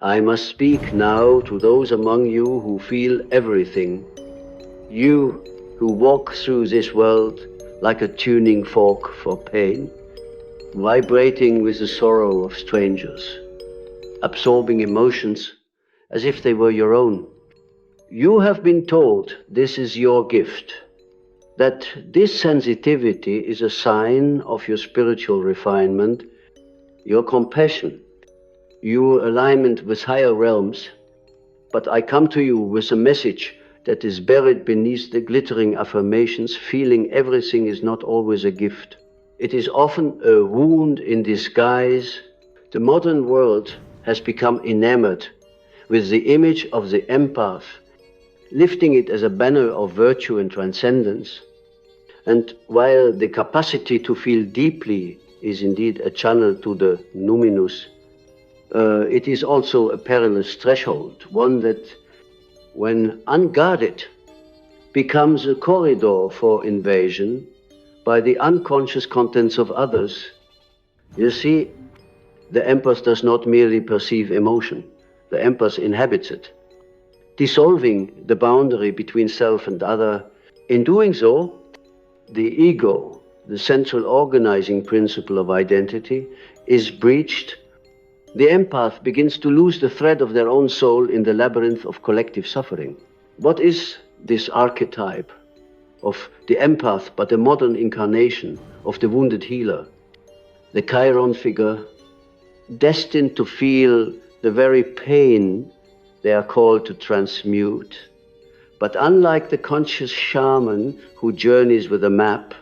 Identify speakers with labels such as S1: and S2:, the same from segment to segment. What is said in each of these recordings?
S1: I must speak now to those among you who feel everything. You who walk through this world like a tuning fork for pain, vibrating with the sorrow of strangers, absorbing emotions as if they were your own. You have been told this is your gift, that this sensitivity is a sign of your spiritual refinement, your compassion, your alignment with higher realms. But I come to you with a message that is buried beneath the glittering affirmations, feeling everything is not always a gift. It is often a wound in disguise. The modern world has become enamored with the image of the empath, lifting it as a banner of virtue and transcendence. And while the capacity to feel deeply is indeed a channel to the numinous, it is also a perilous threshold, one that, when unguarded, becomes a corridor for invasion by the unconscious contents of others. You see, the empath does not merely perceive emotion, the empath inhabits it, dissolving the boundary between self and other. In doing so, the ego, the central organizing principle of identity, is breached. The empath begins to lose the thread of their own soul in the labyrinth of collective suffering. What is this archetype of the empath but a modern incarnation of the wounded healer? The Chiron figure, destined to feel the very pain they are called to transmute. But unlike the conscious shaman who journeys with a map,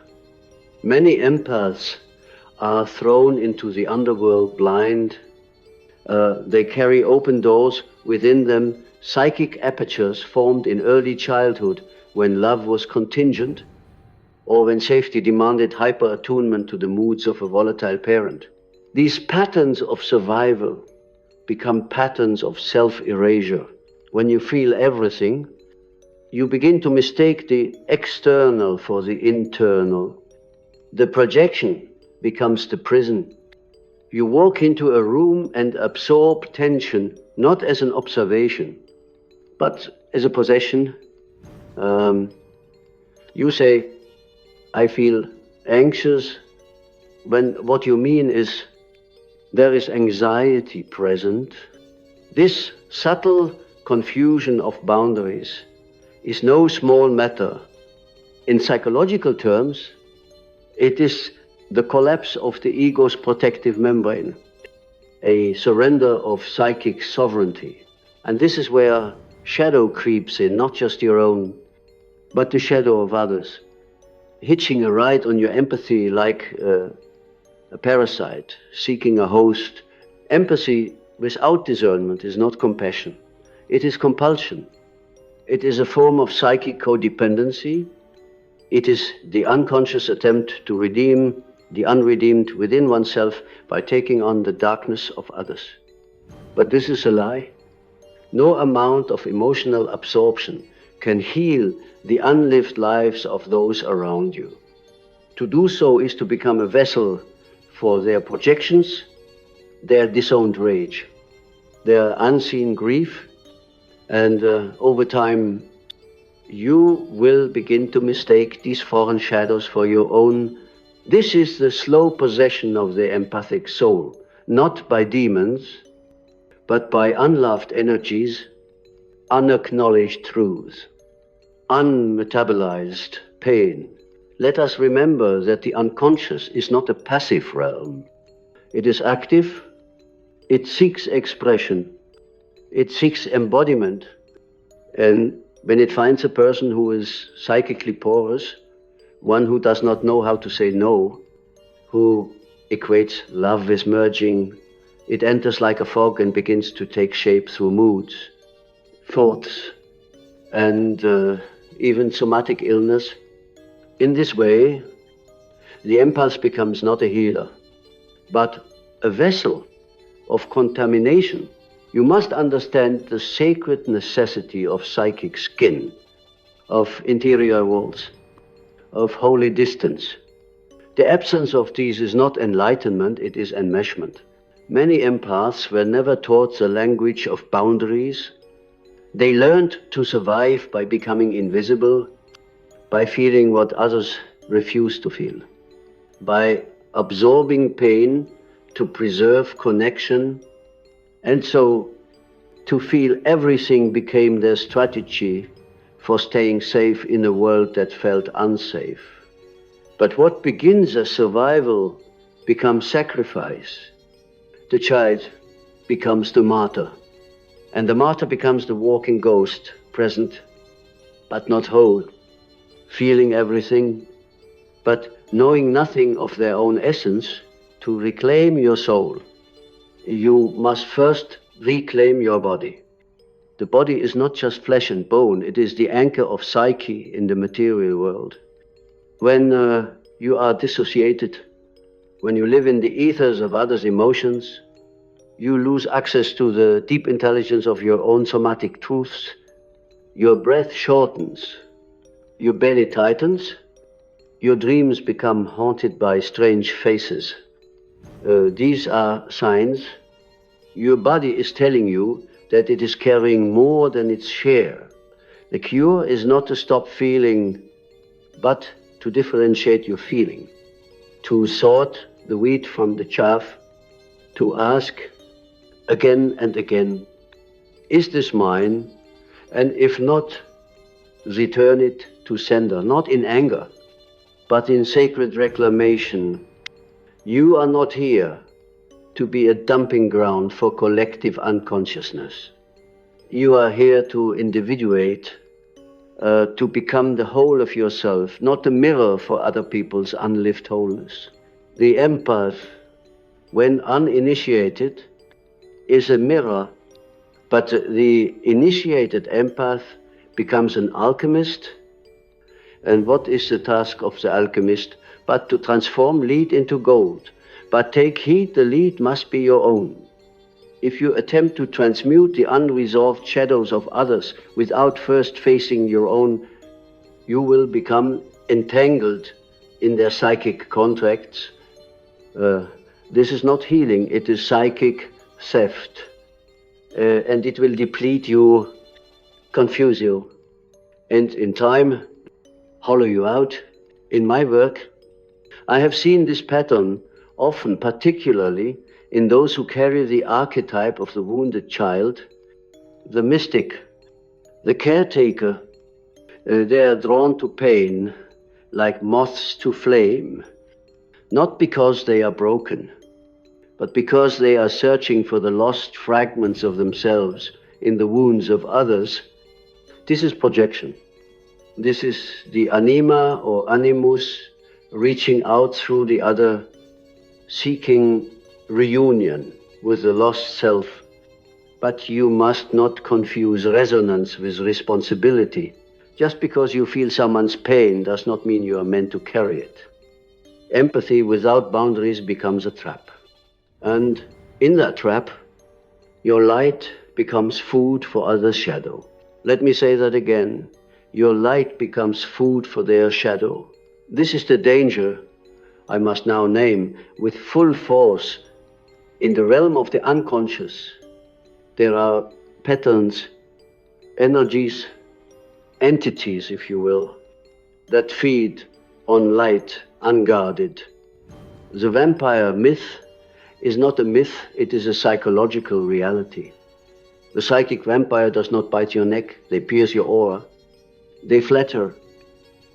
S1: many empaths are thrown into the underworld blind. They carry open doors within them, psychic apertures formed in early childhood when love was contingent or when safety demanded hyper-attunement to the moods of a volatile parent. These patterns of survival become patterns of self-erasure. When you feel everything, you begin to mistake the external for the internal. The projection becomes the prison. You walk into a room and absorb tension, not as an observation, but as a possession. You say, I feel anxious, when what you mean is there is anxiety present. This subtle confusion of boundaries is no small matter. In psychological terms, it is the collapse of the ego's protective membrane, a surrender of psychic sovereignty. And this is where shadow creeps in, not just your own, but the shadow of others, hitching a ride on your empathy like a parasite seeking a host. Empathy without discernment is not compassion. It is compulsion. It is a form of psychic codependency. It is the unconscious attempt to redeem the unredeemed within oneself by taking on the darkness of others. But this is a lie. No amount of emotional absorption can heal the unlived lives of those around you. To do so is to become a vessel for their projections, their disowned rage, their unseen grief, and over time you will begin to mistake these foreign shadows for your own. This is the slow possession of the empathic soul, not by demons, but by unloved energies, unacknowledged truths, unmetabolized pain. Let us remember that the unconscious is not a passive realm. It is active, it seeks expression, it seeks embodiment, and when it finds a person who is psychically porous, one who does not know how to say no, who equates love with merging, it enters like a fog and begins to take shape through moods, thoughts, and even somatic illness. In this way, the empath becomes not a healer, but a vessel of contamination. You must understand the sacred necessity of psychic skin, of interior walls, of holy distance. The absence of these is not enlightenment, it is enmeshment. Many empaths were never taught the language of boundaries. They learned to survive by becoming invisible, by feeling what others refuse to feel, by absorbing pain to preserve connection, and so to feel everything became their strategy for staying safe in a world that felt unsafe. But what begins as survival becomes sacrifice. The child becomes the martyr, and the martyr becomes the walking ghost, present but not whole, feeling everything but knowing nothing of their own essence. To reclaim your soul, you must first reclaim your body. The body is not just flesh and bone, it is the anchor of psyche in the material world. When you are dissociated, when you live in the ethers of others' emotions, you lose access to the deep intelligence of your own somatic truths. Your breath shortens, your belly tightens, your dreams become haunted by strange faces. These are signs. Your body is telling you that it is carrying more than its share. The cure is not to stop feeling, but to differentiate your feeling, to sort the wheat from the chaff, to ask again and again, is this mine? And if not, return it to sender, not in anger, but in sacred reclamation. You are not here to be a dumping ground for collective unconsciousness. You are here to individuate, to become the whole of yourself, not a mirror for other people's unlived wholeness. The empath, when uninitiated, is a mirror, but the initiated empath becomes an alchemist. And what is the task of the alchemist? But to transform lead into gold. But take heed, the lead must be your own. If you attempt to transmute the unresolved shadows of others without first facing your own, you will become entangled in their psychic contracts. This is not healing, it is psychic theft. And it will deplete you, confuse you, and in time, hollow you out. In my work, I have seen this pattern often, particularly in those who carry the archetype of the wounded child, the mystic, the caretaker. They are drawn to pain like moths to flame, not because they are broken, but because they are searching for the lost fragments of themselves in the wounds of others. This is projection. This is the anima or animus reaching out through the other, seeking reunion with the lost self. But you must not confuse resonance with responsibility. Just because you feel someone's pain does not mean you are meant to carry it. Empathy without boundaries becomes a trap. And in that trap, your light becomes food for others' shadow. Let me say that again. Your light becomes food for their shadow. This is the danger I must now name with full force. In the realm of the unconscious, there are patterns, energies, entities, if you will, that feed on light unguarded. The vampire myth is not a myth, it is a psychological reality. The psychic vampire does not bite your neck, they pierce your aura. They flatter,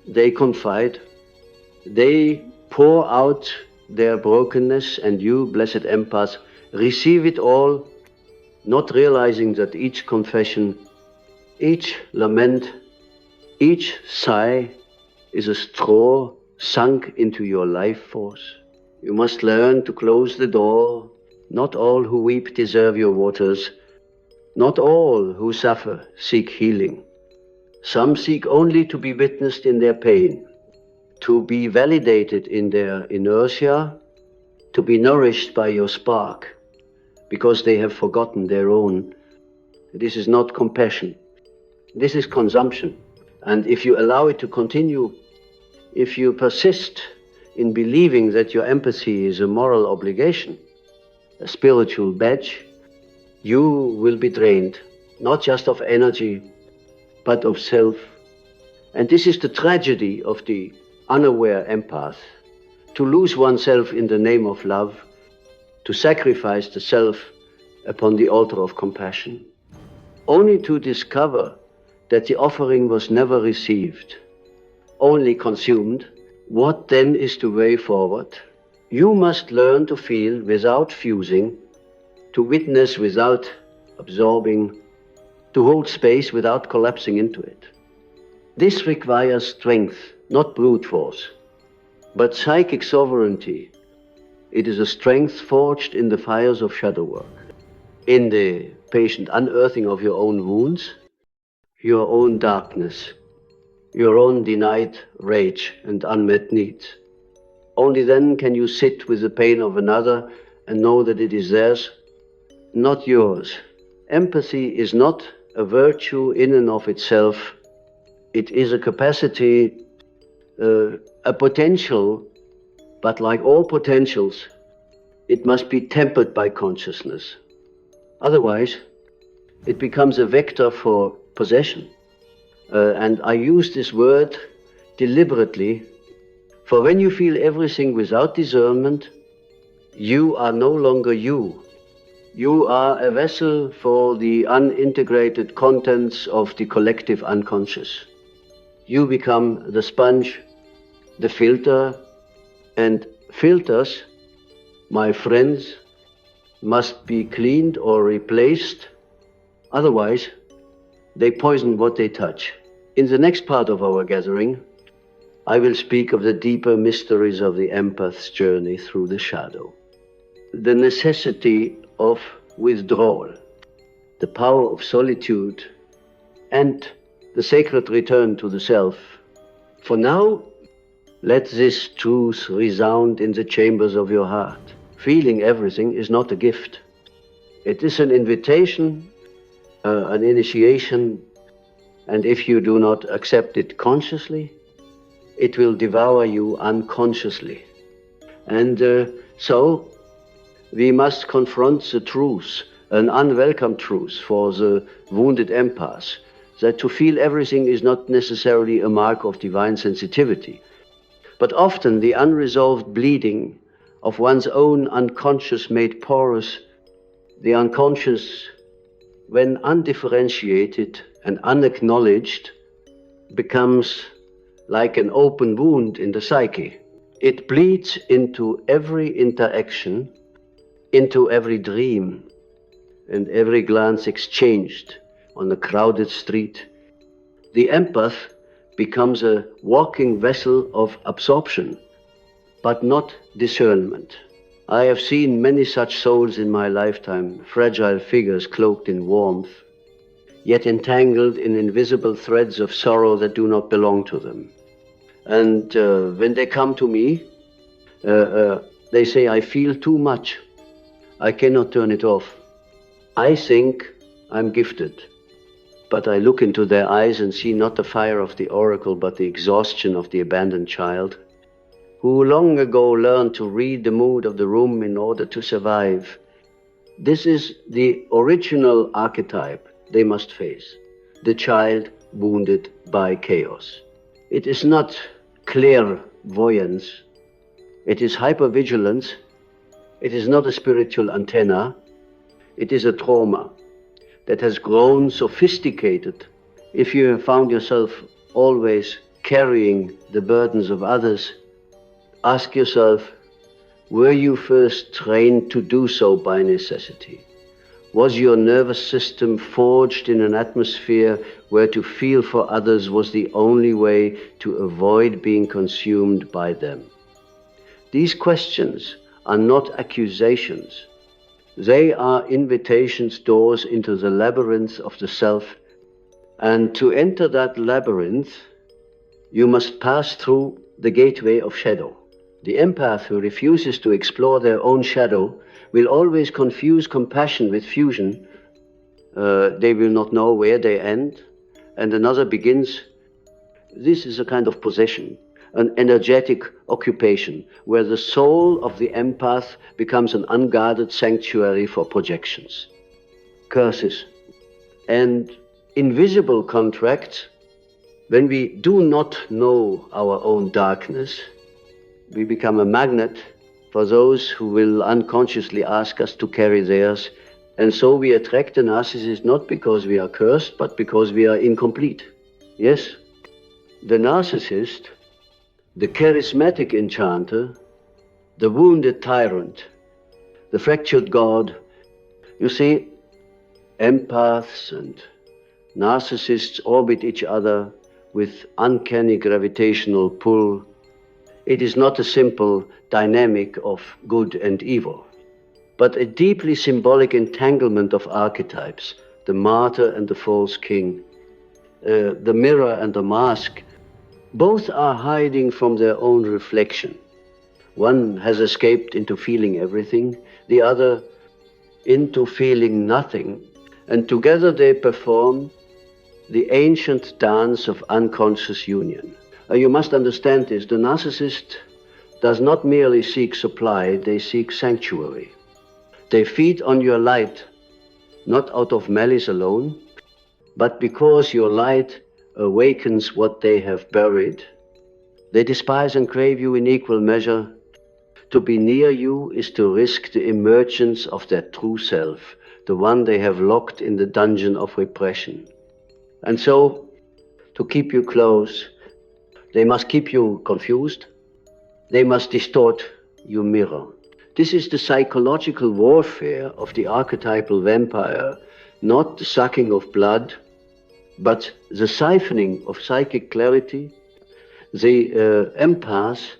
S1: they confide, they pour out their brokenness, and you, blessed empath, receive it all, not realizing that each confession, each lament, each sigh is a straw sunk into your life force. You must learn to close the door. Not all who weep deserve your waters. Not all who suffer seek healing. Some seek only to be witnessed in their pain, to be validated in their inertia, to be nourished by your spark, because they have forgotten their own. This is not compassion. This is consumption. And if you allow it to continue, if you persist in believing that your empathy is a moral obligation, a spiritual badge, you will be drained, not just of energy, but of self. And this is the tragedy of the unaware empath, to lose oneself in the name of love, to sacrifice the self upon the altar of compassion, only to discover that the offering was never received, only consumed. What then is the way forward? You must learn to feel without fusing, to witness without absorbing, to hold space without collapsing into it. This requires strength, not brute force, but psychic sovereignty. It is a strength forged in the fires of shadow work, in the patient unearthing of your own wounds, your own darkness, your own denied rage and unmet needs. Only then can you sit with the pain of another and know that it is theirs, not yours. Empathy is not a virtue in and of itself. It is a capacity, a potential, but like all potentials, it must be tempered by consciousness. Otherwise, it becomes a vector for possession. And I use this word deliberately, for when you feel everything without discernment, you are no longer you. You are a vessel for the unintegrated contents of the collective unconscious. You become the sponge, the filter, and filters, my friends, must be cleaned or replaced. Otherwise, they poison what they touch. In the next part of our gathering, I will speak of the deeper mysteries of the empath's journey through the shadow. The necessity of withdrawal, the power of solitude, and the sacred return to the self. For now, let this truth resound in the chambers of your heart. Feeling everything is not a gift. It is an invitation, an initiation, and if you do not accept it consciously, it will devour you unconsciously. And so we must confront the truth, an unwelcome truth for the wounded empath, that to feel everything is not necessarily a mark of divine sensitivity, but often the unresolved bleeding of one's own unconscious made porous. The unconscious, when undifferentiated and unacknowledged, becomes like an open wound in the psyche. It bleeds into every interaction, into every dream, and every glance exchanged on a crowded street. The empath becomes a walking vessel of absorption, but not discernment. I have seen many such souls in my lifetime, fragile figures cloaked in warmth, yet entangled in invisible threads of sorrow that do not belong to them. And when they come to me, they say, I feel too much. I cannot turn it off. I think I'm gifted. But I look into their eyes and see not the fire of the oracle, but the exhaustion of the abandoned child, who long ago learned to read the mood of the room in order to survive. This is the original archetype they must face, the child wounded by chaos. It is not clairvoyance, it is hypervigilance, it is not a spiritual antenna, it is a trauma that has grown sophisticated. If you have found yourself always carrying the burdens of others, ask yourself, were you first trained to do so by necessity? Was your nervous system forged in an atmosphere where to feel for others was the only way to avoid being consumed by them? These questions are not accusations. They are invitations, doors into the labyrinth of the self. And to enter that labyrinth, you must pass through the gateway of shadow. The empath who refuses to explore their own shadow will always confuse compassion with fusion. They will not know where they end, and another begins. This is a kind of possession, an energetic occupation where the soul of the empath becomes an unguarded sanctuary for projections, curses, and invisible contracts. When we do not know our own darkness, we become a magnet for those who will unconsciously ask us to carry theirs. And so we attract the narcissist not because we are cursed, but because we are incomplete. Yes, the narcissist, the charismatic enchanter, the wounded tyrant, the fractured god. You see, empaths and narcissists orbit each other with uncanny gravitational pull. It is not a simple dynamic of good and evil, but a deeply symbolic entanglement of archetypes, the martyr and the false king, the mirror and the mask. Both are hiding from their own reflection. One has escaped into feeling everything, the other into feeling nothing, and together they perform the ancient dance of unconscious union. You must understand this. The narcissist does not merely seek supply, they seek sanctuary. They feed on your light, not out of malice alone, but because your light awakens what they have buried. They despise and crave you in equal measure. To be near you is to risk the emergence of their true self, the one they have locked in the dungeon of repression. And so, to keep you close, they must keep you confused. They must distort your mirror. This is the psychological warfare of the archetypal vampire, not the sucking of blood, but the siphoning of psychic clarity. The empath,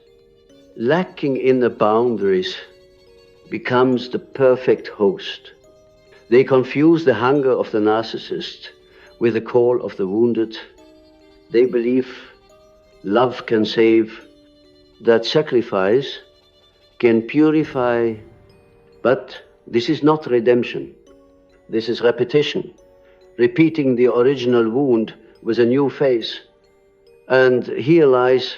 S1: lacking in the boundaries, becomes the perfect host. They confuse the hunger of the narcissist with the call of the wounded. They believe love can save, that sacrifice can purify, but this is not redemption. This is repetition, repeating the original wound with a new face. And here lies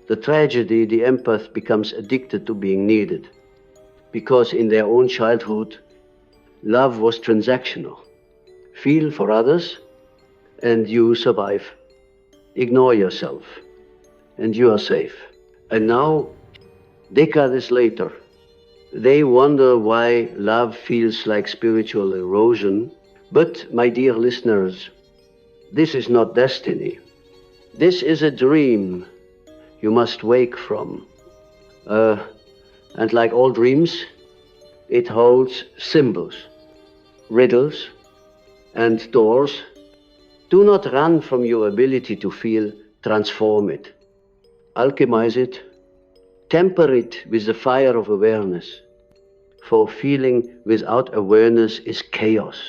S1: the tragedy. The empath becomes addicted to being needed, because in their own childhood, love was transactional. Feel for others, and you survive. Ignore yourself, and you are safe. And now, decades later, they wonder why love feels like spiritual erosion. But, my dear listeners, this is not destiny. This is a dream you must wake from. And like all dreams, it holds symbols, riddles, and doors. Do not run from your ability to feel. Transform it. Alchemize it. Temper it with the fire of awareness. For feeling without awareness is chaos.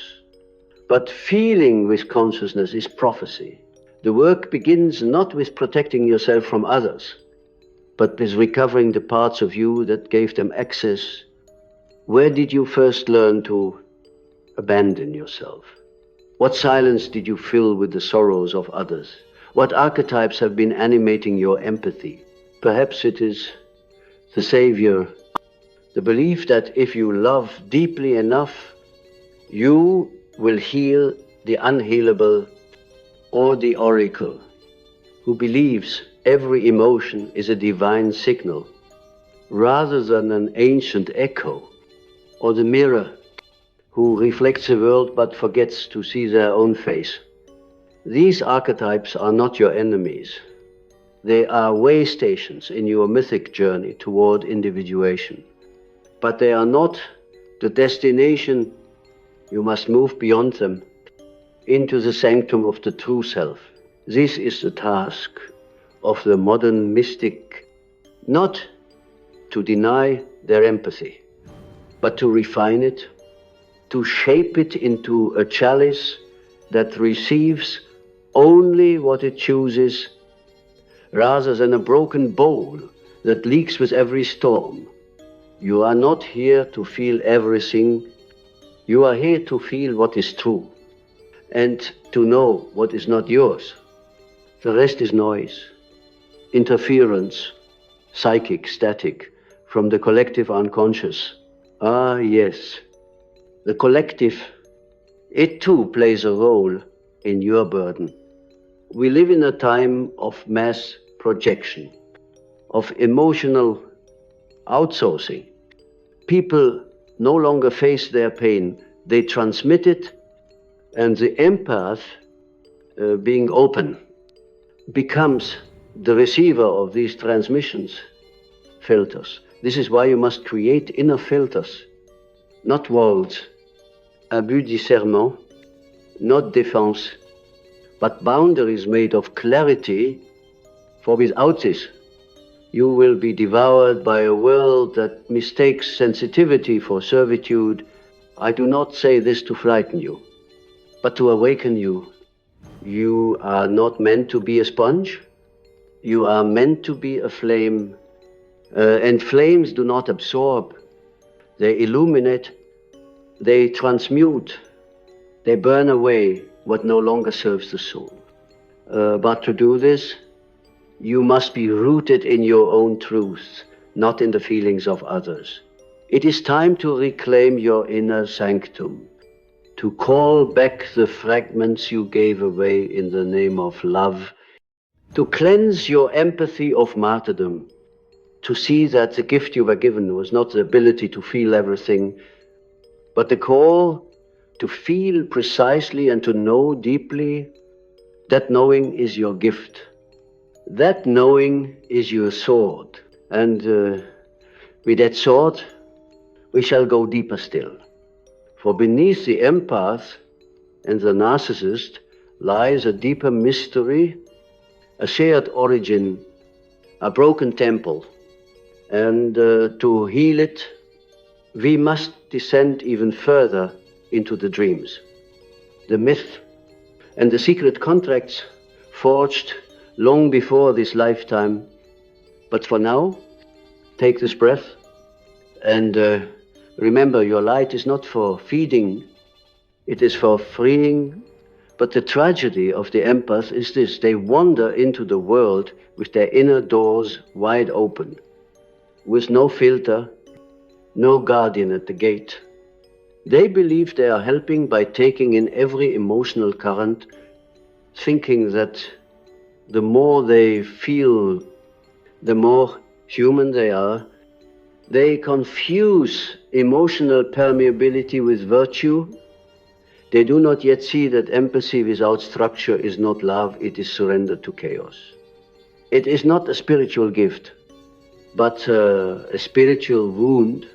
S1: But feeling with consciousness is prophecy. The work begins not with protecting yourself from others, but with recovering the parts of you that gave them access. Where did you first learn to abandon yourself? What silence did you fill with the sorrows of others? What archetypes have been animating your empathy? Perhaps it is the Savior, the belief that if you love deeply enough, you will heal the unhealable, or the oracle, who believes every emotion is a divine signal, rather than an ancient echo, or the mirror, who reflects the world but forgets to see their own face. These archetypes are not your enemies. They are way stations in your mythic journey toward individuation. But they are not the destination. You must move beyond them into the sanctum of the true self. This is the task of the modern mystic, not to deny their empathy, but to refine it, to shape it into a chalice that receives only what it chooses, rather than a broken bowl that leaks with every storm. You are not here to feel everything. You are here to feel what is true and to know what is not yours. The rest is noise. interference, psychic, static, from the collective unconscious. Ah, yes, the collective, it too plays a role in your burden. We live in a time of mass projection, of emotional outsourcing. People no longer face their pain, they transmit it, and the empath, being open, becomes the receiver of these transmissions, filters. This is why you must create inner filters, not walls, abus discernement, not defense, but boundaries made of clarity, for without this, you will be devoured by a world that mistakes sensitivity for servitude. I do not say this to frighten you, but to awaken you. You are not meant to be a sponge. You are meant to be a flame. And flames do not absorb. They illuminate. They transmute. They burn away what no longer serves the soul. But to do this, you must be rooted in your own truth, not in the feelings of others. It is time to reclaim your inner sanctum, to call back the fragments you gave away in the name of love, to cleanse your empathy of martyrdom, to see that the gift you were given was not the ability to feel everything, but the call to feel precisely and to know deeply. That knowing is your gift. That knowing is your sword. And with that sword, we shall go deeper still. For beneath the empath and the narcissist lies a deeper mystery, a shared origin, a broken temple. And to heal it, we must descend even further into the dreams, the myth, and the secret contracts forged long before this lifetime. But for now, take this breath and remember, your light is not for feeding, it is for freeing. But the tragedy of the empath is this: they wander into the world with their inner doors wide open, with no filter, no guardian at the gate. They believe they are helping by taking in every emotional current, thinking that the more they feel, the more human they are. They confuse emotional permeability with virtue. They do not yet see that empathy without structure is not love, it is surrender to chaos. It is not a spiritual gift, but a spiritual wound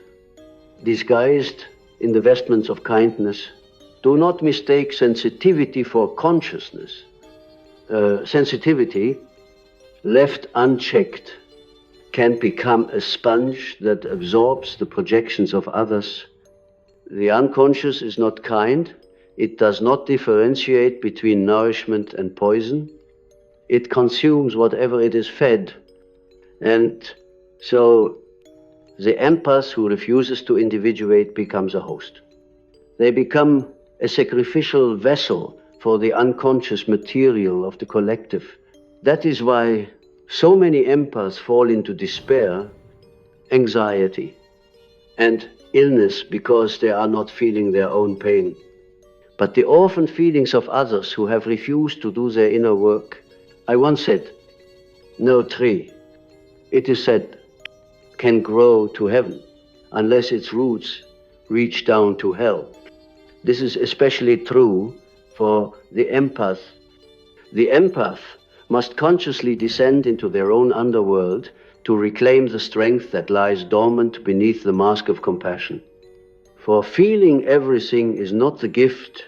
S1: disguised in the vestments of kindness. Do not mistake sensitivity for consciousness. Sensitivity, left unchecked, can become a sponge that absorbs the projections of others. The unconscious is not kind. It does not differentiate between nourishment and poison. It consumes whatever it is fed. And so the empath who refuses to individuate becomes a host. They become a sacrificial vessel for the unconscious material of the collective. That is why so many empaths fall into despair, anxiety, and illness, because they are not feeling their own pain. But the orphan feelings of others who have refused to do their inner work. I once said, no tree, it is said, can grow to heaven unless its roots reach down to hell. This is especially true for the empath. The empath must consciously descend into their own underworld to reclaim the strength that lies dormant beneath the mask of compassion. For feeling everything is not the gift.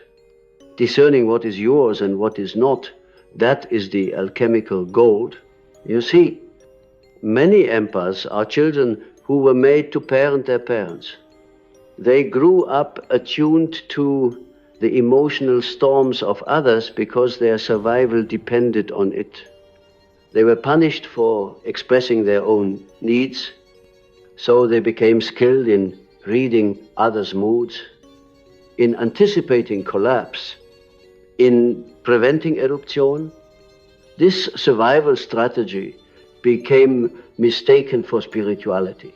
S1: Discerning what is yours and what is not, that is the alchemical gold. You see, many empaths are children who were made to parent their parents. They grew up attuned to the emotional storms of others because their survival depended on it. They were punished for expressing their own needs, so they became skilled in reading others' moods, in anticipating collapse, in preventing eruption. This survival strategy became mistaken for spirituality.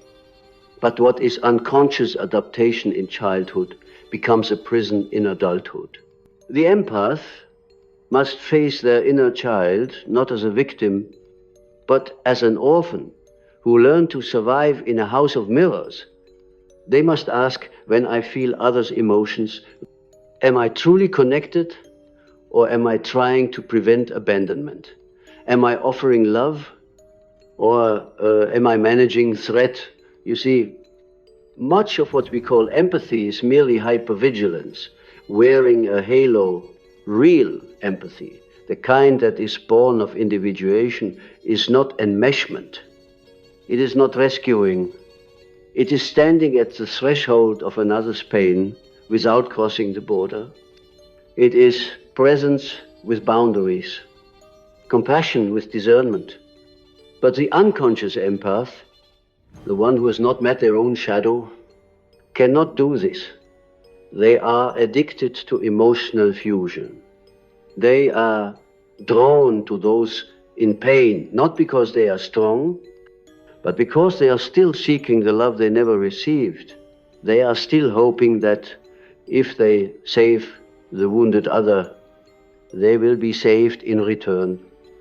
S1: But what is unconscious adaptation in childhood becomes a prison in adulthood. The empath must face their inner child not as a victim, but as an orphan who learned to survive in a house of mirrors. They must ask, when I feel others' emotions, am I truly connected, or am I trying to prevent abandonment? Am I offering love, or am I managing threat? You see, much of what we call empathy is merely hypervigilance, wearing a halo. Real empathy, the kind that is born of individuation, is not enmeshment. It is not rescuing. It is standing at the threshold of another's pain without crossing the border. It is presence with boundaries, compassion with discernment. But the unconscious empath, the one who has not met their own shadow, cannot do this. They are addicted to emotional fusion. They are drawn to those in pain, not because they are strong, but because they are still seeking the love they never received. They are still hoping that if they save the wounded other, they will be saved in return.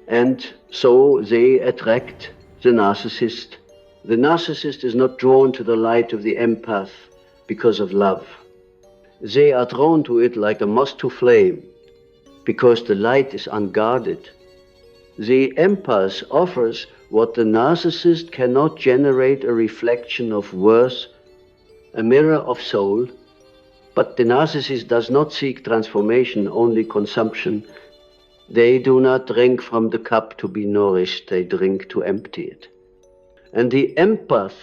S1: And so they attract the narcissist. The narcissist is not drawn to the light of the empath because of love. They are drawn to it like a moth to flame, because the light is unguarded. The empath offers what the narcissist cannot generate: a reflection of worth, a mirror of soul. But the narcissist does not seek transformation, only consumption. They do not drink from the cup to be nourished, they drink to empty it. And the empath,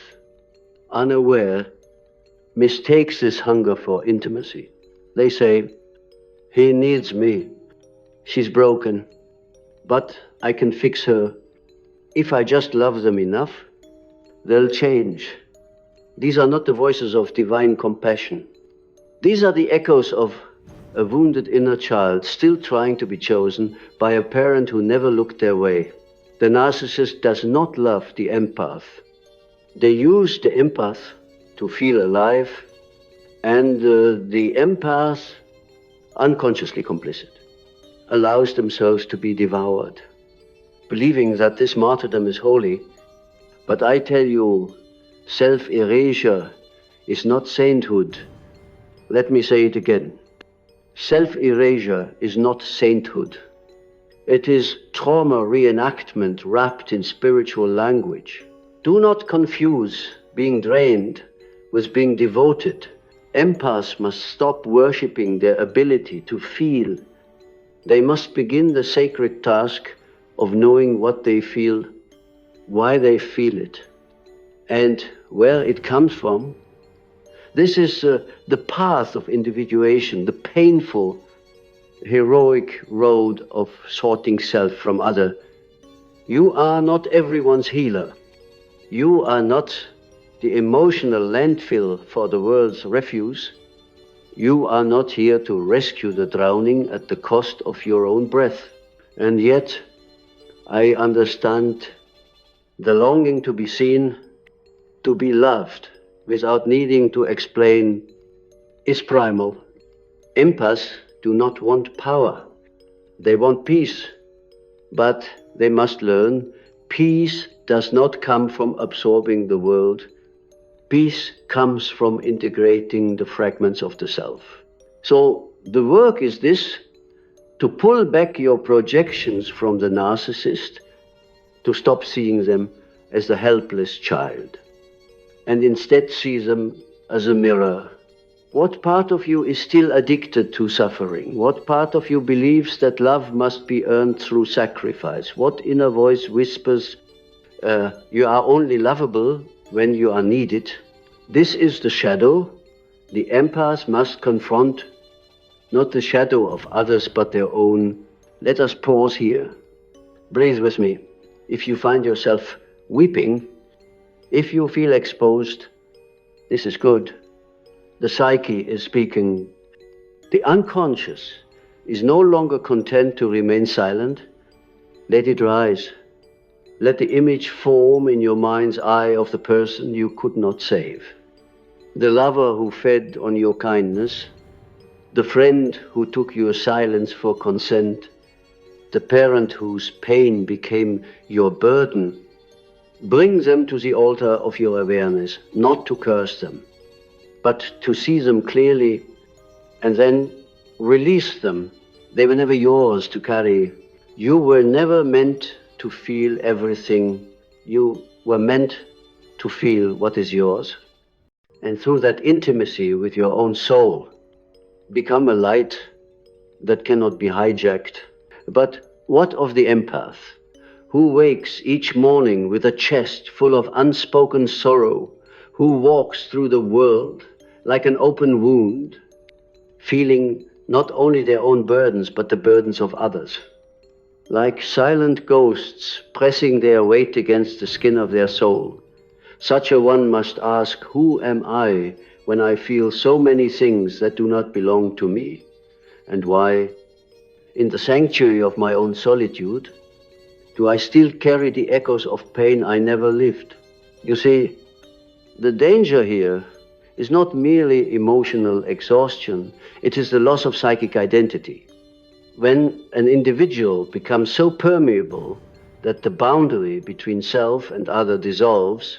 S1: unaware, mistakes this hunger for intimacy. They say, he needs me. She's broken, but I can fix her. If I just love them enough, they'll change. These are not the voices of divine compassion. These are the echoes of a wounded inner child still trying to be chosen by a parent who never looked their way. The narcissist does not love the empath. They use the empath to feel alive, and the empath, unconsciously complicit, allows themselves to be devoured, believing that this martyrdom is holy. But I tell you, self-erasure is not sainthood. Let me say it again. Self-erasure is not sainthood. It is trauma reenactment wrapped in spiritual language. Do not confuse being drained with being devoted. Empaths must stop worshipping their ability to feel. They must begin the sacred task of knowing what they feel, why they feel it, and where it comes from. This is the path of individuation, the painful, heroic road of sorting self from other. You are not everyone's healer. You are not the emotional landfill for the world's refuse. You are not here to rescue the drowning at the cost of your own breath. And yet, I understand the longing to be seen, to be loved, without needing to explain, is primal. Empaths do not want power. They want peace. But they must learn peace does not come from absorbing the world. Peace comes from integrating the fragments of the self. So the work is this: to pull back your projections from the narcissist, to stop seeing them as the helpless child, and instead see them as a mirror. What part of you is still addicted to suffering? What part of you believes that love must be earned through sacrifice? What inner voice whispers, you are only lovable when you are needed? This is the shadow the empath must confront, not the shadow of others, but their own. Let us pause here. Breathe with me. If you find yourself weeping, if you feel exposed, this is good. The psyche is speaking. The unconscious is no longer content to remain silent. Let it rise. let the image form in your mind's eye of the person you could not save. The lover who fed on your kindness, the friend who took your silence for consent, the parent whose pain became your burden. Bring them to the altar of your awareness, not to curse them, but to see them clearly, and then release them. They were never yours to carry. You were never meant to feel everything. You were meant to feel what is yours. And through that intimacy with your own soul, become a light that cannot be hijacked. But what of the empath, who wakes each morning with a chest full of unspoken sorrow, who walks through the world like an open wound, feeling not only their own burdens, but the burdens of others? Like silent ghosts pressing their weight against the skin of their soul, such a one must ask, who am I when I feel so many things that do not belong to me? And why, in the sanctuary of my own solitude, do I still carry the echoes of pain I never lived? You see, the danger here is not merely emotional exhaustion, it is the loss of psychic identity. When an individual becomes so permeable that the boundary between self and other dissolves,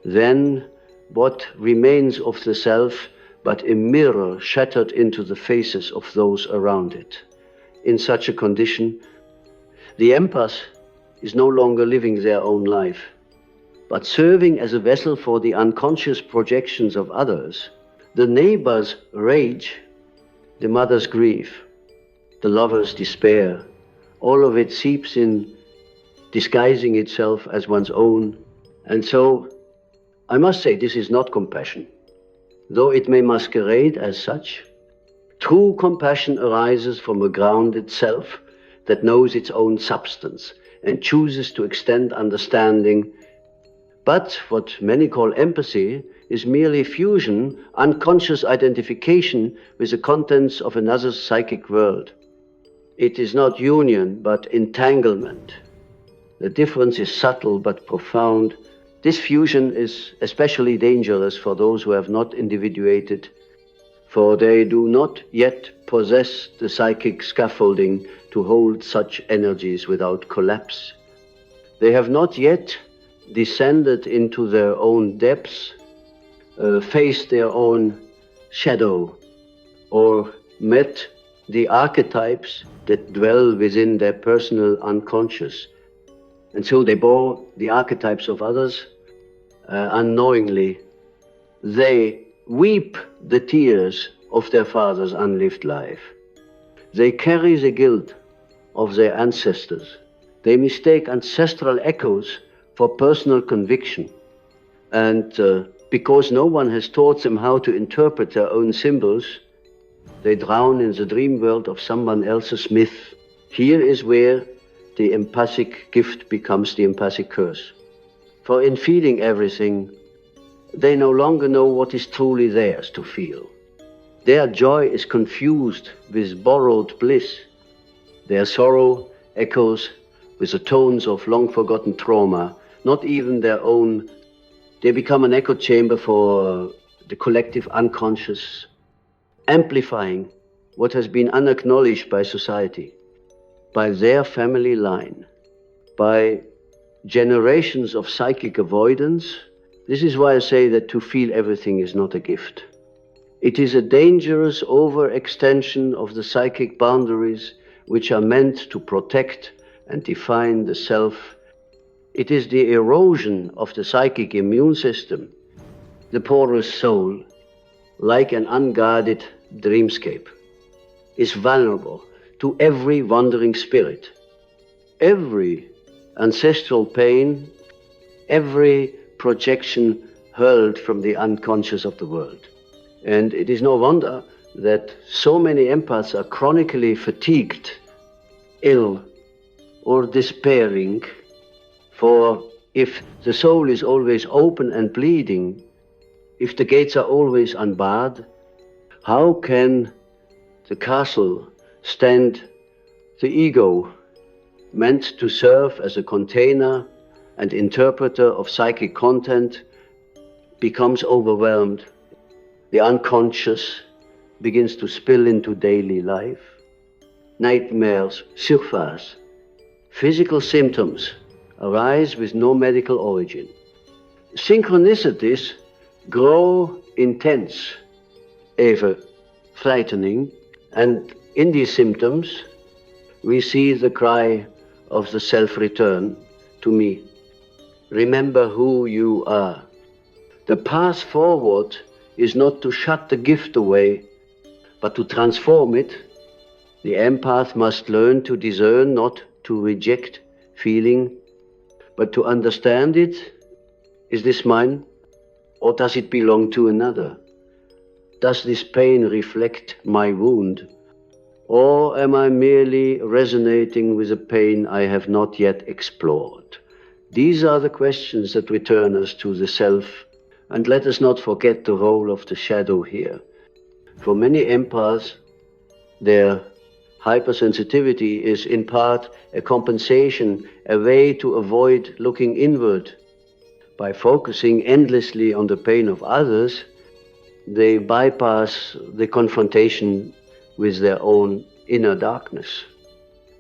S1: then what remains of the self but a mirror shattered into the faces of those around it? In such a condition, the empath is no longer living their own life, but serving as a vessel for the unconscious projections of others, the neighbor's rage, the mother's grief, the lover's despair. All of it seeps in, disguising itself as one's own. And so, I must say, this is not compassion. Though it may masquerade as such, true compassion arises from a grounded self that knows its own substance and chooses to extend understanding. But what many call empathy is merely fusion, unconscious identification with the contents of another's psychic world. It is not union, but entanglement. The difference is subtle but profound. This fusion is especially dangerous for those who have not individuated, for they do not yet possess the psychic scaffolding to hold such energies without collapse. They have not yet descended into their own depths, faced their own shadow, or met the archetypes that dwell within their personal unconscious. And so they bore the archetypes of others unknowingly. They weep the tears of their father's unlived life. They carry the guilt of their ancestors. They mistake ancestral echoes for personal conviction. And because no one has taught them how to interpret their own symbols, they drown in the dream world of someone else's myth. Here is where the empathic gift becomes the empathic curse. For in feeling everything, they no longer know what is truly theirs to feel. Their joy is confused with borrowed bliss. Their sorrow echoes with the tones of long-forgotten trauma, not even their own. They become an echo chamber for the collective unconscious, amplifying what has been unacknowledged by society, by their family line, by generations of psychic avoidance. This is why I say that to feel everything is not a gift. It is a dangerous overextension of the psychic boundaries which are meant to protect and define the self. It is the erosion of the psychic immune system. The porous soul, like an unguarded dreamscape, is vulnerable to every wandering spirit, every ancestral pain, every projection hurled from the unconscious of the world. And it is no wonder that so many empaths are chronically fatigued, ill, or despairing. For if the soul is always open and bleeding, if the gates are always unbarred, how can the castle stand the ego, meant to serve as a container and interpreter of psychic content becomes overwhelmed. The unconscious begins to spill into daily life. Nightmares surface. Physical symptoms arise with no medical origin. Synchronicities grow intense, even frightening, and in these symptoms we see the cry of the self-return to me. Remember who you are. The path forward is not to shut the gift away, but to transform it. The empath must learn to discern, not to reject feeling, but to understand it. Is this mine, or does it belong to another? Does this pain reflect my wound, or am I merely resonating with a pain I have not yet explored? These are the questions that return us to the self, and let us not forget the role of the shadow here. For many empaths, their hypersensitivity is in part a compensation, a way to avoid looking inward. By focusing endlessly on the pain of others, they bypass the confrontation with their own inner darkness.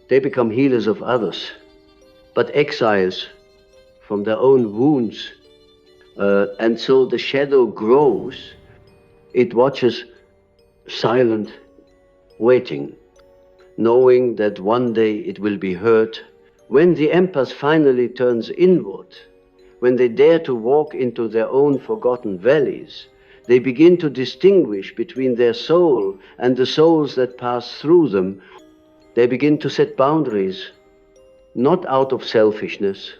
S1: They become healers of others, but exiles from their own wounds. And so the shadow grows. It watches silent, waiting, knowing that one day it will be heard. When the empath finally turns inward, when they dare to walk into their own forgotten valleys, they begin to distinguish between their soul and the souls that pass through them. They begin to set boundaries, not out of selfishness,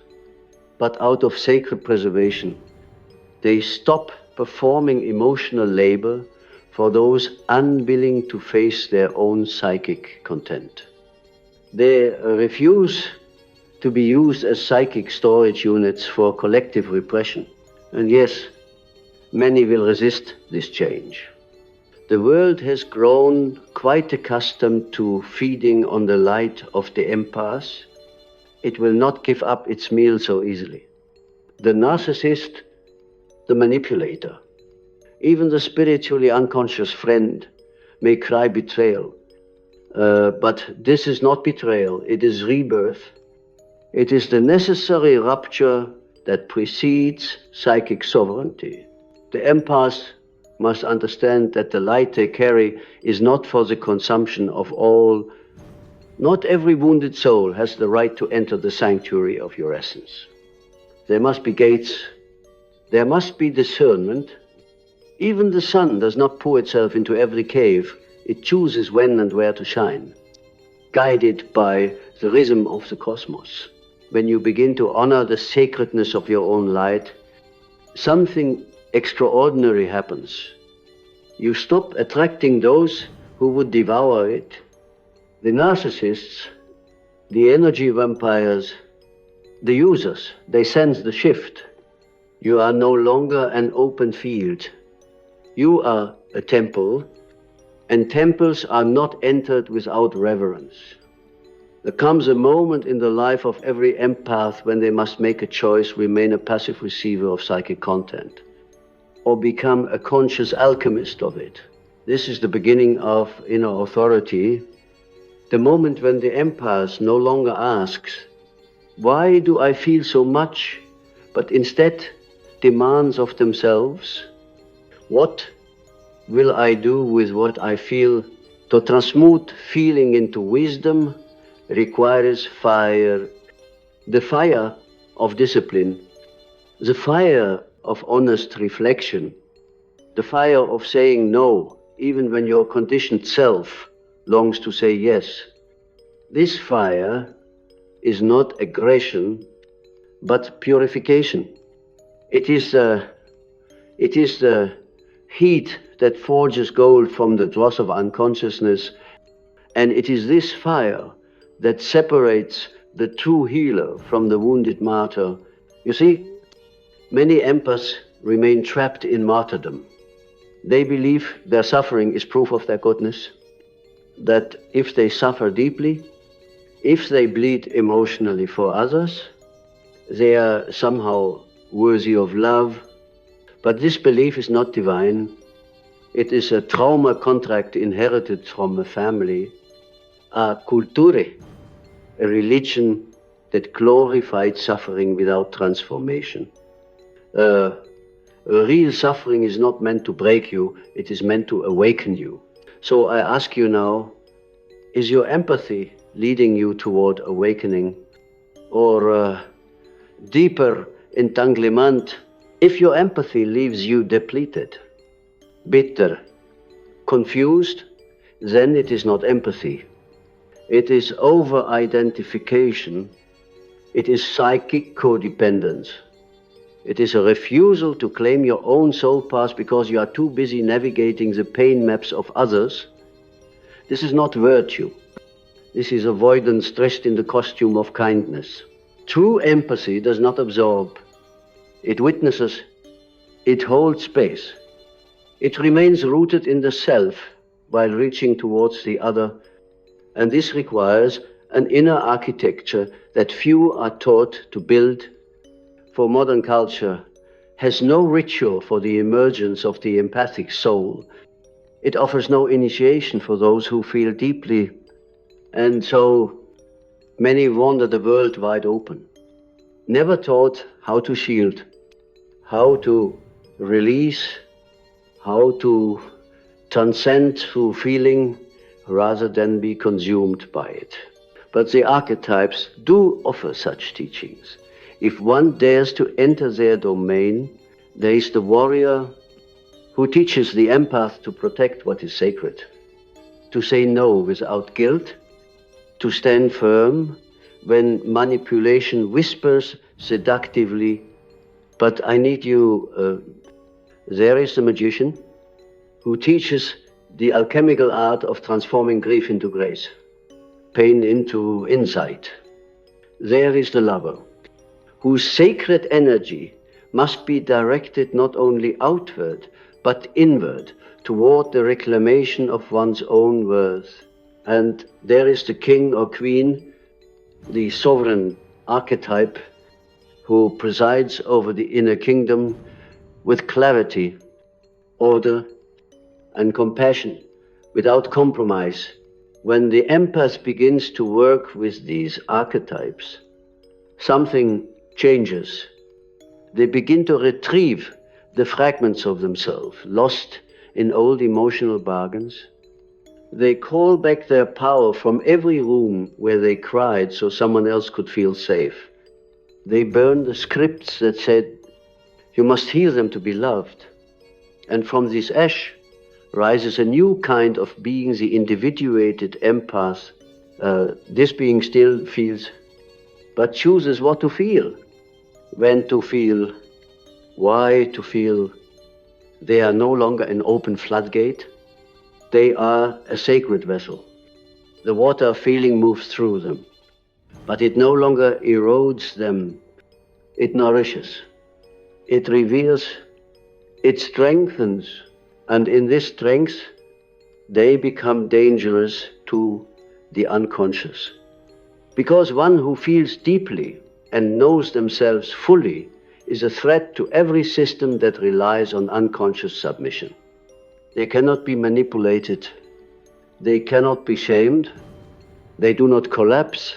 S1: but out of sacred preservation. They stop performing emotional labor for those unwilling to face their own psychic content. They refuse to be used as psychic storage units for collective repression. And yes, many will resist this change. The world has grown quite accustomed to feeding on the light of the empath. It will not give up its meal so easily. The narcissist, the manipulator, even the spiritually unconscious friend may cry betrayal. But this is not betrayal, it is rebirth. It is the necessary rupture that precedes psychic sovereignty. The empath must understand that the light they carry is not for the consumption of all. Not every wounded soul has the right to enter the sanctuary of your essence. There must be gates. There must be discernment. Even the sun does not pour itself into every cave. It chooses when and where to shine, guided by the rhythm of the cosmos. When you begin to honor the sacredness of your own light, something extraordinary happens. You stop attracting those who would devour it. The narcissists, the energy vampires, the users, they sense the shift. You are no longer an open field. You are a temple, and temples are not entered without reverence. There comes a moment in the life of every empath when they must make a choice: remain a passive receiver of psychic content, or become a conscious alchemist of it. This is the beginning of inner authority. The moment when the empath no longer asks, why do I feel so much, but instead demands of themselves, what will I do with what I feel? To transmute feeling into wisdom requires fire, the fire of discipline, the fire of honest reflection, the fire of saying no, even when your conditioned self longs to say yes. This fire is not aggression, but purification. It is the heat that forges gold from the dross of unconsciousness, and it is this fire that separates the true healer from the wounded martyr. You see, many empaths remain trapped in martyrdom. They believe their suffering is proof of their goodness, that if they suffer deeply, if they bleed emotionally for others, they are somehow worthy of love. But this belief is not divine. It is a trauma contract inherited from a family, a culture, a religion that glorified suffering without transformation. Real suffering is not meant to break you, it is meant to awaken you. So I ask you now, is your empathy leading you toward awakening, or deeper entanglement? If your empathy leaves you depleted, bitter, confused, then it is not empathy. It is over-identification. It is psychic codependence. It is a refusal to claim your own soul path because you are too busy navigating the pain maps of others. This is not virtue. This is avoidance dressed in the costume of kindness. True empathy does not absorb. It witnesses. It holds space. It remains rooted in the self while reaching towards the other. And this requires an inner architecture that few are taught to build. For modern culture has no ritual for the emergence of the empathic soul. It offers no initiation for those who feel deeply, and so many wander the world wide open, never taught how to shield, how to release, how to transcend through feeling rather than be consumed by it. But the archetypes do offer such teachings. If one dares to enter their domain, there is the warrior who teaches the empath to protect what is sacred, to say no without guilt, to stand firm when manipulation whispers seductively, but I need you. There is the magician who teaches the alchemical art of transforming grief into grace, pain into insight. There is the lover, whose sacred energy must be directed not only outward, but inward, toward the reclamation of one's own worth. And there is the king or queen, the sovereign archetype, who presides over the inner kingdom with clarity, order, and compassion, without compromise. When the empath begins to work with these archetypes, something changes. They begin to retrieve the fragments of themselves, lost in old emotional bargains. They call back their power from every room where they cried so someone else could feel safe. They burn the scripts that said, you must heal them to be loved. And from this ash rises a new kind of being, the individuated empath. This being still feels, but chooses what to feel, when to feel, why to feel. They are no longer an open floodgate. They are a sacred vessel. The water of feeling moves through them, but it no longer erodes them. It nourishes, it reveals, it strengthens, and in this strength, they become dangerous to the unconscious. Because one who feels deeply and knows themselves fully is a threat to every system that relies on unconscious submission. They cannot be manipulated. They cannot be shamed. They do not collapse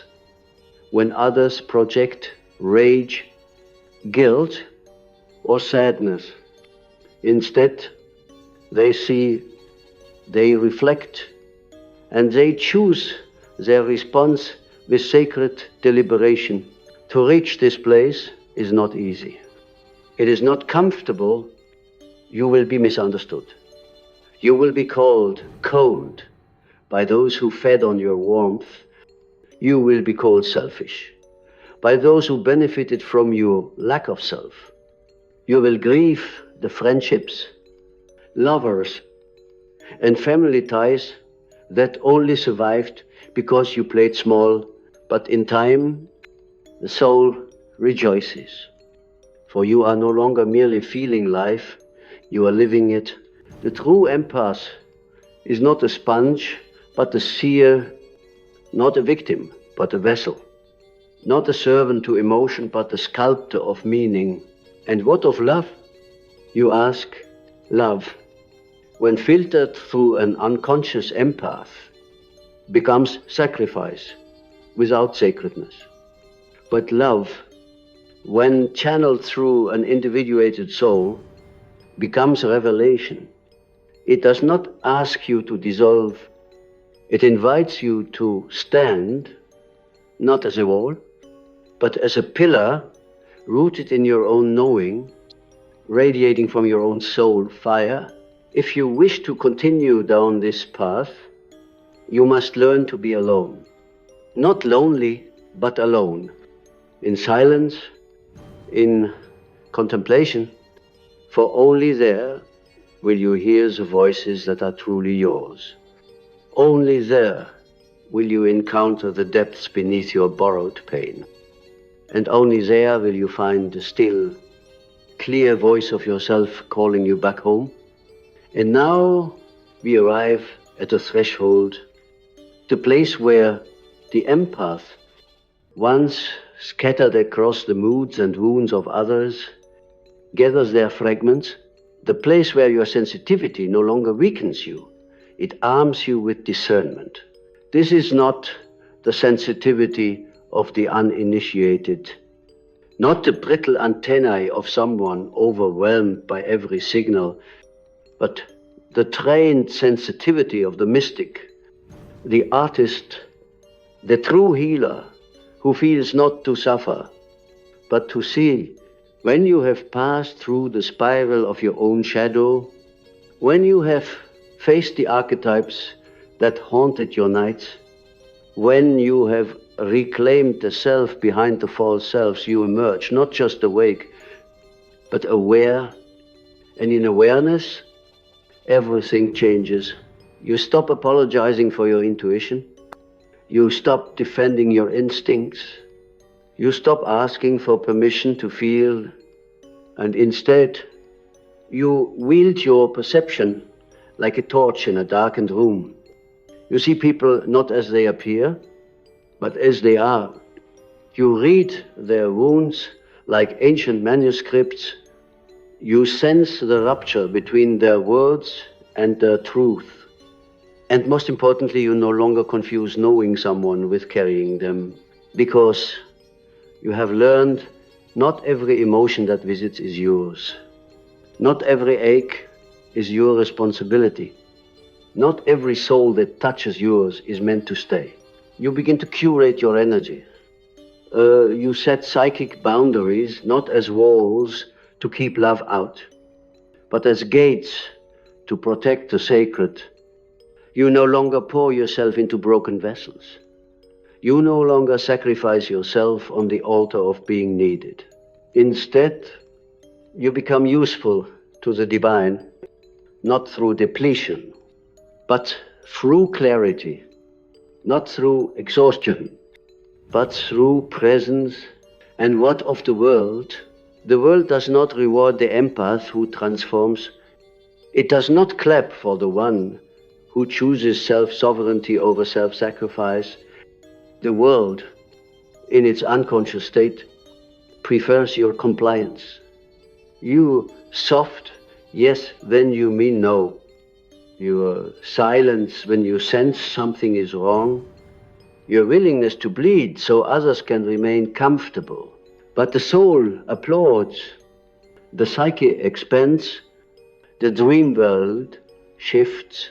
S1: when others project rage, guilt, or sadness. Instead, they see, they reflect, and they choose their response with sacred deliberation. To reach this place is not easy. It is not comfortable. You will be misunderstood. You will be called cold by those who fed on your warmth. You will be called selfish by those who benefited from your lack of self. You will grieve the friendships, lovers, and family ties that only survived because you played small, but in time, the soul rejoices. For you are no longer merely feeling life, you are living it. The true empath is not a sponge, but a seer, not a victim, but a vessel. not a servant to emotion, but a sculptor of meaning. And what of love? You ask. Love, when filtered through an unconscious empath, becomes sacrifice without sacredness. But love, when channeled through an individuated soul, becomes revelation. It does not ask you to dissolve. It invites you to stand, not as a wall, but as a pillar rooted in your own knowing, radiating from your own soul fire. If you wish to continue down this path, you must learn to be alone. Not lonely, but alone. In silence, in contemplation, for only there will you hear the voices that are truly yours. Only there will you encounter the depths beneath your borrowed pain. And only there will you find the still, clear voice of yourself calling you back home. And now we arrive at a threshold, the place where the empath, once scattered across the moods and wounds of others, gathers their fragments, the place where your sensitivity no longer weakens you, it arms you with discernment. This is not the sensitivity of the uninitiated, not the brittle antennae of someone overwhelmed by every signal, but the trained sensitivity of the mystic, the artist, the true healer, who feels not to suffer, but to see. When you have passed through the spiral of your own shadow, when you have faced the archetypes that haunted your nights, when you have reclaimed the self behind the false selves, you emerge not just awake, but aware. And in awareness, everything changes. You stop apologizing for your intuition. You stop defending your instincts. You stop asking for permission to feel, and instead, you wield your perception like a torch in a darkened room. You see people not as they appear, but as they are. You read their wounds like ancient manuscripts. You sense the rupture between their words and their truth. And most importantly, you no longer confuse knowing someone with carrying them, because you have learned not every emotion that visits is yours. Not every ache is your responsibility. Not every soul that touches yours is meant to stay. You begin to curate your energy. You set psychic boundaries, not as walls to keep love out, but as gates to protect the sacred. You no longer pour yourself into broken vessels. You no longer sacrifice yourself on the altar of being needed. Instead, you become useful to the divine, not through depletion, but through clarity, not through exhaustion, but through presence. And what of the world? The world does not reward the empath who transforms. It does not clap for the one who chooses self-sovereignty over self-sacrifice. The world, in its unconscious state, prefers your compliance. You soft yes when you mean no. Your silence when you sense something is wrong. Your willingness to bleed so others can remain comfortable. But the soul applauds. The psyche expands. The dream world shifts.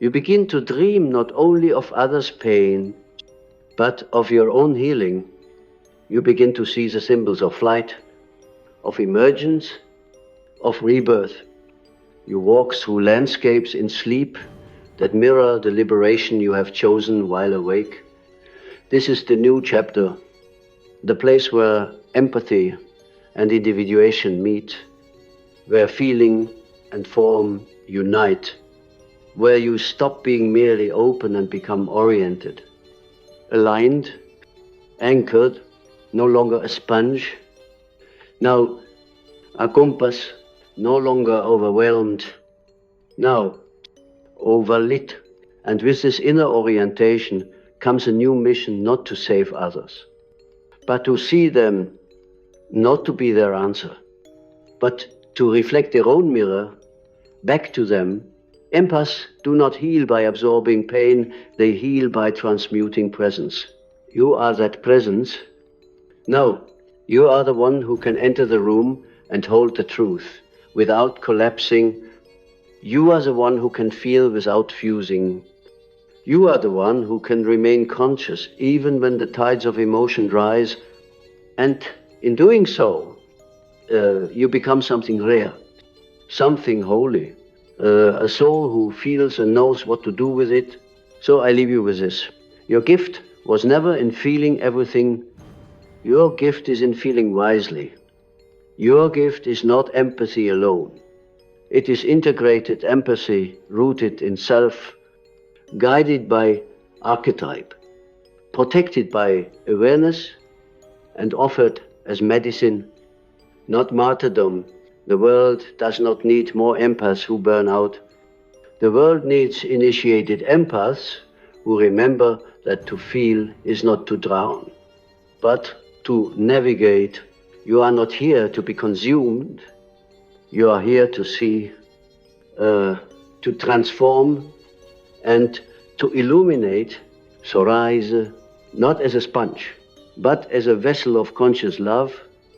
S1: You begin to dream not only of others' pain, but of your own healing. You begin to see the symbols of flight, of emergence, of rebirth. You walk through landscapes in sleep that mirror the liberation you have chosen while awake. This is the new chapter, the place where empathy and individuation meet, where feeling and form unite, where you stop being merely open and become oriented, aligned, anchored, no longer a sponge, now a compass, no longer overwhelmed, now overlit. And with this inner orientation comes a new mission, not to save others, but to see them not to be their answer, but to reflect their own mirror back to them. Empaths do not heal by absorbing pain, they heal by transmuting presence. You are that presence. No, you are the one who can enter the room and hold the truth without collapsing. You are the one who can feel without fusing. You are the one who can remain conscious even when the tides of emotion rise. And in doing so, you become something rare, something holy, a soul who feels and knows what to do with it. So I leave you with this. Your gift was never in feeling everything. Your gift is in feeling wisely. Your gift is not empathy alone. It is integrated empathy rooted in self, guided by archetype, protected by awareness, and offered as medicine, not martyrdom. The world does not need more empaths who burn out. The world needs initiated empaths who remember that to feel is not to drown, but to navigate. You are not here to be consumed. You are here to see, to transform, and to illuminate. So rise not as a sponge, but as a vessel of conscious love,